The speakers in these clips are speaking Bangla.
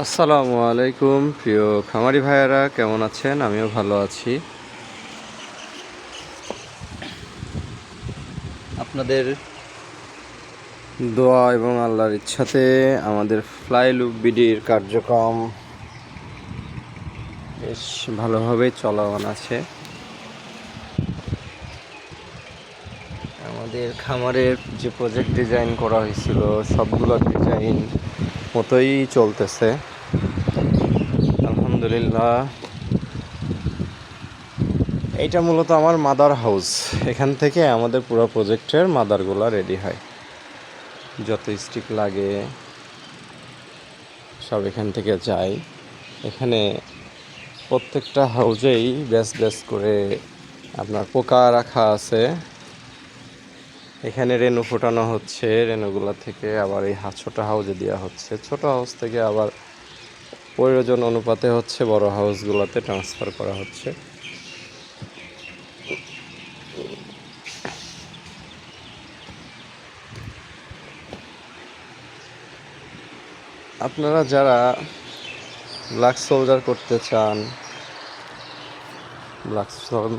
আসসালামু আলাইকুম প্রিয় খামারি ভাইয়েরা, কেমন আছেন? আমিও ভালো আছি। আপনাদের দোয়া এবং আল্লাহর ইচ্ছাতে আমাদের ফ্লাই লুপ বিডির কার্যক্রম বেশ ভালোভাবে চলমান আছে। আমাদের খামারের যে প্রজেক্ট ডিজাইন করা হয়েছিল সবগুলো ডিজাইন মতোই চলতেছে, আলহামদুলিল্লাহ। এইটা মূলত আমার মাদার হাউস। এখান থেকে আমাদের পুরো প্রজেক্টের মাদারগুলো রেডি হয়। যত স্টিক লাগে সব এখান থেকে যায়। এখানে প্রত্যেকটা হাউজেই ব্যাচ ব্যাচ করে আপনার পোকা রাখা আছে। এখানে রেনু ফোটানো হচ্ছে, রেনুগুলো থেকে আবার এই ছোটো হাউজে দেওয়া হচ্ছে, ছোট হাউস থেকে আবার প্রয়োজন অনুপাতে হচ্ছে বড় হাউসগুলোতে ট্রান্সফার করা হচ্ছে। আপনারা যারা ব্ল্যাক সোলজার করতে চান, ব্ল্যাক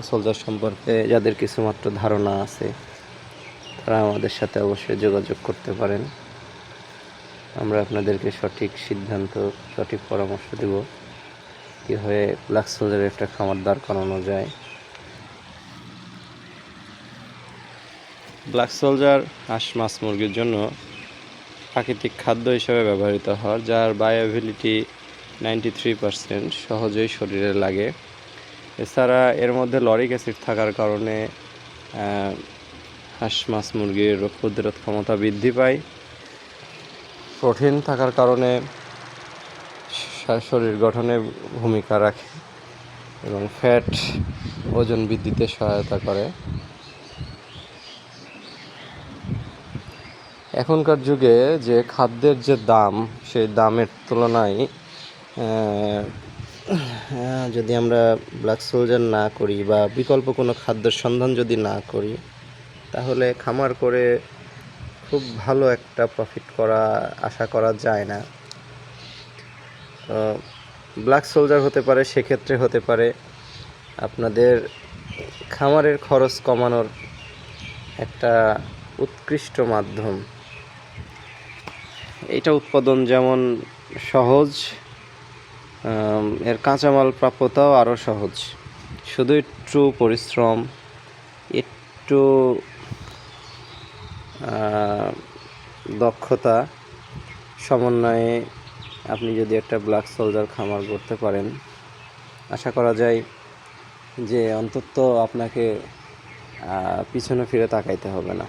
সোলজার সম্পর্কে যাদের কিছুমাত্র ধারণা আছে, তারা আমাদের সাথে অবশ্যই যোগাযোগ করতে পারেন। আমরা আপনাদেরকে সঠিক সিদ্ধান্ত, সঠিক পরামর্শ দেব কীভাবে ব্ল্যাক সোলজারের একটা খামার দাঁড় করানো যায়। ব্ল্যাক সোলজার হাঁস মাছ মুরগির জন্য প্রাকৃতিক খাদ্য হিসেবে ব্যবহৃত হয়, যার বায়োঅ্যাভিলিটি 93% সহজেই শরীরে লাগে। এছাড়া এর মধ্যে লরিক অ্যাসিড থাকার কারণে হাঁস মাছ মুরগির রোগ প্রতিরোধ ক্ষমতা বৃদ্ধি পায়। প্রোটিন থাকার কারণে শরীর গঠনে ভূমিকা রাখে এবং ফ্যাট ওজন বৃদ্ধিতে সহায়তা করে। এখনকার যুগে যে খাদ্যের যে দাম, সেই দামের তুলনায় যদি আমরা ব্ল্যাক সোলজার না করি বা বিকল্প কোনো খাদ্যের সন্ধান যদি না করি, তাহলে খামার করে খুব ভালো একটা প্রফিট আশা করা যায় না। ব্ল্যাক সোলজার হতে পারে, সেক্ষেত্রে হতে পারে আপনাদের খামারের খরচ কমানোর একটা উৎকৃষ্ট মাধ্যম। এটা উৎপাদন যেমন সহজ, এর কাঁচামাল প্রাপ্যতাও আরও সহজ। শুধু একটু পরিশ্রম, একটু দক্ষতা সমন্বয়ে আপনি যদি একটা ব্ল্যাক সোলজার খামার করতে পারেন, আশা করা যায় যে অন্তত আপনাকে পিছনে ফিরে তাকাইতে হবে না।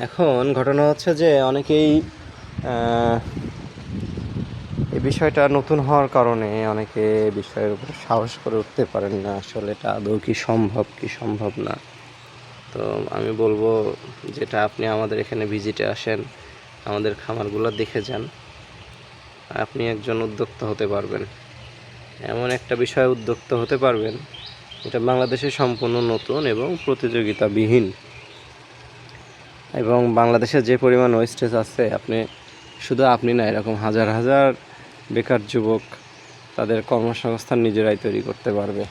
এখন ঘটনা হচ্ছে যে অনেকেই এই বিষয়টা নতুন হওয়ার কারণে অনেকে বিষয়ের উপর সাহস করে উঠতে পারেন না, আসলে এটা আদৌ কি সম্ভব না। তো আমি বলবো, যেটা আপনি আমাদের এখানে ভিজিটে আসেন, আমাদের খামারগুলো দেখে যান, আপনি একজন উদ্যোক্তা হতে পারবেন। এমন একটা বিষয়ে উদ্যোক্তা হতে পারবেন এটা বাংলাদেশে সম্পূর্ণ নতুন এবং প্রতিযোগিতাবিহীন। এবং বাংলাদেশে যে পরিমাণ ওয়েস্টেজ আছে, শুধু আপনি না, এরকম হাজার হাজার বেকার যুবক তাদের কর্মসংস্থান নিজেরাই তৈরি করতে পারবে।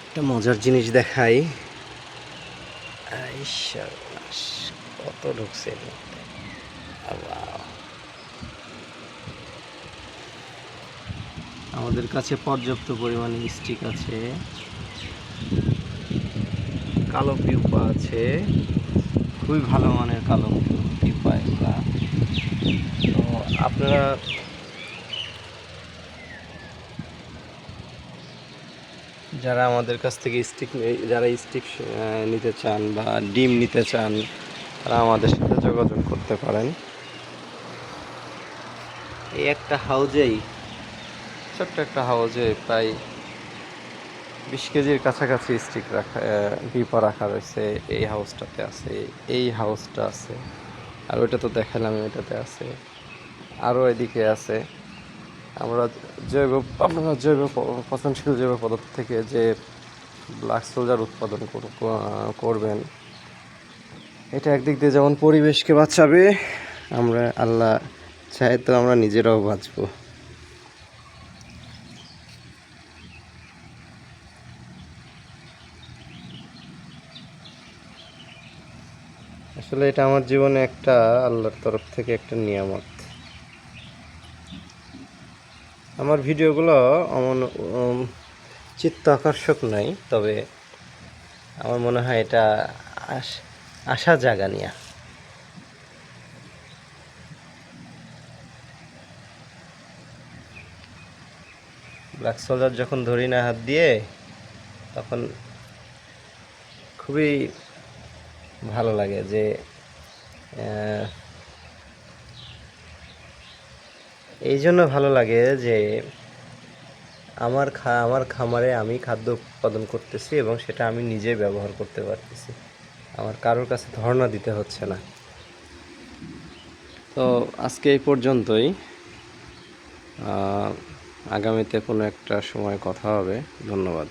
একটা মজার জিনিস দেখাই, কত ঢুকছে। আমাদের কাছে পর্যাপ্ত পরিমাণে স্টিক আছে, কালো পিউপা আছে, খুবই ভালো মানের কালো পিউপা এগুলা। তো আপনারা যারা আমাদের কাছ থেকে যারা স্টিক নিতে চান বা ডিম নিতে চান, তারা আমাদের সাথে যোগাযোগ করতে পারেন। এই একটা হাউজেই, ছোট্ট একটা হাউজে প্রায় 20 কেজির কাছাকাছি স্টিক রাখা, ডিপা রাখা রয়েছে। এই হাউসটাতে আছে, এই হাউসটা আছে, আর ওইটা তো দেখালাম, ওইটাতে আছে, আরও এদিকে আছে। আমরা আপনারা পচনশীল জৈব পদার্থ থেকে যে ব্ল্যাক সোলজার উৎপাদন করবেন, এটা একদিক দিয়ে যেমন পরিবেশকে বাঁচাবে, আমরা আল্লাহ চাই তো আমরা নিজেরাও বাঁচবো। আসলে এটা আমার জীবনে একটা আল্লাহর তরফ থেকে একটা নিয়ামত। আমার ভিডিওগুলো অমন চিত্ত আকর্ষক নয়, তবে আমার মনে হয় এটা আশা জাগানিয়া। ব্ল্যাক সোলজার যখন ধরি না হাত দিয়ে, তখন খুবই ভালো লাগে যে এই জন্য ভালো লাগে যে আমার খামারে আমি খাদ্য উৎপাদন করতেছি এবং সেটা আমি নিজে ব্যবহার করতে পারতেছি, আমার কারোর কাছে ধর্ণা দিতে হচ্ছে না। তো আজকে এই পর্যন্তই, আগামীতে কোনো একটা সময় কথা হবে। ধন্যবাদ।